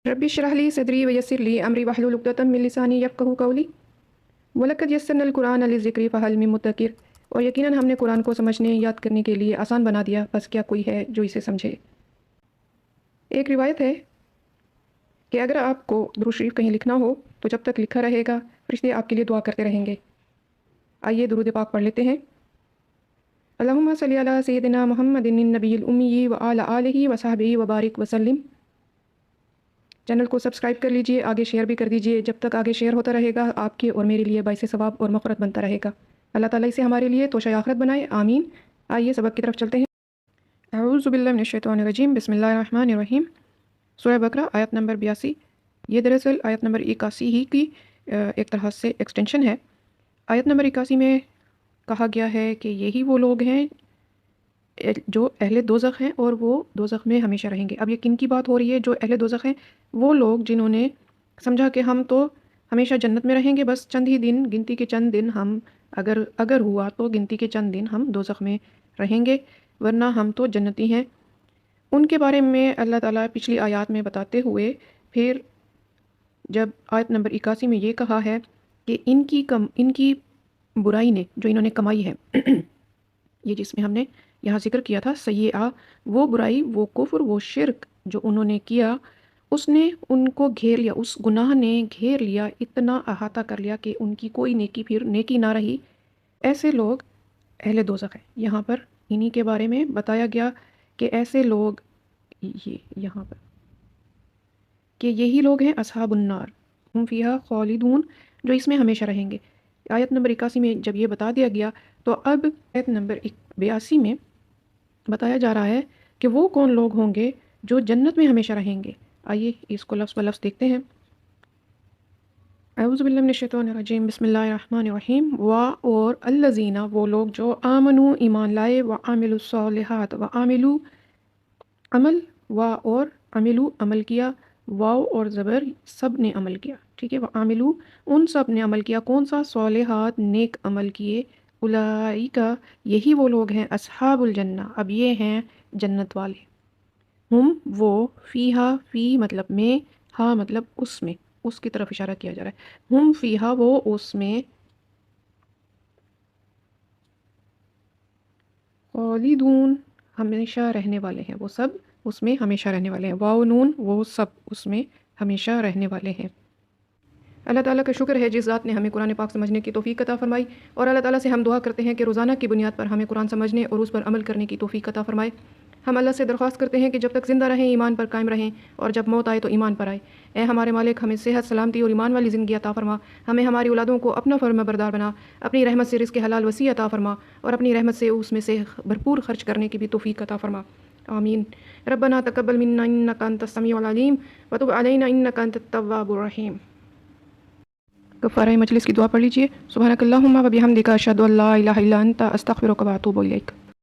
Rabbi इश्रह ली सदरी वयस्सिर ली अमरी वहलुल उक़दतम मिन लिसानी यफ़क़हू क़ौली वलक़द यस्सरनल क़ुरआन लिज़्ज़िक्रि फ़हल मिन मुद्दकिर। और यकीनन हमने कुरान को समझने याद करने के लिए आसान बना दिया, बस क्या कोई है जो इसे समझे। एक रिवायत है कि अगर आपको दुरूद शरीफ कहीं लिखना हो तो जब तक लिखा रहेगा फरिश्ते आपके लिए दुआ करते रहेंगे। आइए दुरूद पाक पढ़ लेते हैं। अल्लाहुम्मा सल्लि अला सय्यिदिना मुहम्मदिन नबिय्यिल उम्मी व अला आलिहि व सहबिहि व बारिक वसल्लिम। चैनल को सब्सक्राइब कर लीजिए, आगे शेयर भी कर दीजिए। जब तक आगे शेयर होता रहेगा आपके और मेरे लिए बाइसे सवाब और मग़फ़िरत बनता रहेगा। अल्लाह ताला इसे हमारे लिए तोशा आखिरत बनाए, आमीन। आइए सबक की तरफ चलते हैं। अऊज़ु बिल्लाहि मिनश शैतानिर रजीम, बिस्मिल्लाहिर रहमानिर रहीम। सूरह बकरा आयत नंबर 82। ये दरअसल आयत नंबर 81 ही की एक तरह से एक्सटेंशन है। आयत नंबर 81 में कहा गया है कि यही वो लोग हैं जो अहले दोज़ख हैं और वो दोज़ख में हमेशा रहेंगे। अब ये किन की बात हो रही है? जो अहले दोज़ख हैं वो लोग जिन्होंने समझा कि हम तो हमेशा जन्नत में रहेंगे, बस चंद ही दिन, गिनती के चंद दिन हम अगर हुआ तो गिनती के चंद दिन हम दोज़ख में रहेंगे, वरना हम तो जन्नती हैं। उनके बारे में अल्लाह ताला पिछली आयत में बताते हुए फिर जब आयत नंबर 81 में ये कहा है कि इनकी बुराई ने जो इन्होंने कमाई है ये जिसमें हमने यहाँ जिक्र किया था सय्यआ, वो बुराई, वो कुफ्र, वो शिर्क जो उन्होंने किया, उसने उनको घेर लिया, उस गुनाह ने घेर लिया, इतना अहाता कर लिया कि उनकी कोई नेकी फिर नेकी ना रही। ऐसे लोग अहले दोज़ख हैं। यहाँ पर इन्हीं के बारे में बताया गया कि ऐसे लोग ये यहाँ पर कि यही लोग हैं अस्हाबुन नार हुम फ़ीहा ख़ालिदून, जो इसमें हमेशा रहेंगे। आयत नंबर 81 में जब ये बता दिया गया तो अब आयत नंबर 82 में बताया जा रहा है कि वो कौन लोग होंगे जो जन्नत में हमेशा रहेंगे। आइए इसको लफ्ज़ ब लफ्ज़ देखते हैं। अऊज़ु बिल्लाहि मिनश शैतानिर रजीम, बिस्मिल्लाहिर रहमानिर रहीम। वा और अल्लज़ीना, वो लोग जो आमनू ईमान लाए, व आमिलुस सालिहात, व आमिलू अमल, वा और अमिलू अमल किया, वाव और ज़बर सब ने अमल किया, ठीक है। व आमिलू उन सब ने अमल किया, कौन सा? सालिहात, नेक अमल किए। उलाइका यही वो लोग हैं अस्हाबुल जन्ना, अब ये हैं जन्नत वाले। हुम वो, फ़ीहा फ़ी मतलब में, हा मतलब उसमें, उसकी तरफ इशारा किया जा रहा है। हुम फ़ीहा वो उसमें, खालिदून हमेशा रहने वाले हैं, वो सब उसमें हमेशा रहने वाले हैं। वाव नून वो सब उसमें हमेशा रहने वाले हैं। अल्लाह ताला का शुक्र है जिस ज़ात ने हमें कुरान पाक समझने की तौफ़ीक अता फ़रमाई, और अल्लाह ताला से हम दुआ करते हैं कि रोज़ाना की बुनियाद पर हमें कुरान समझने और उस पर अमल करने की तौफ़ीक अता फ़रमाए। हम अल्लाह से दरख्वास्त करते हैं कि जब तक ज़िंदा रहें ईमान पर कायम रहें, और जब मौत आए तो ईमान पर आए। ए हमारे मालिक, हमें सेहत, सलामती और ईमान वाली ज़िंदगी अता फ़रमा। हमें हमारी औलादों को अपना फर्माबरदार बना। अपनी रहमत से रिज़्क़ हलाल वसी अता फ़रमा, और अपनी रहमत से उसमें से भरपूर खर्च करने की भी तौफ़ीक अता फ़रमा, आमीन। रब्बना तक़ब्बल मिन्ना इन्नका अंतस समीउल अलीम व तुब अलैना इन्नका अंतत तव्वाबुर रहीम। कफ़ारा मजलिस की दुआ पढ़ लीजिए। सुब्हानकल्लाहुम्मा व बिहम्दिका अशहदु अल्ला इलाहा इल्ला अंता अस्तग़फिरुका व अतूबु इलैक।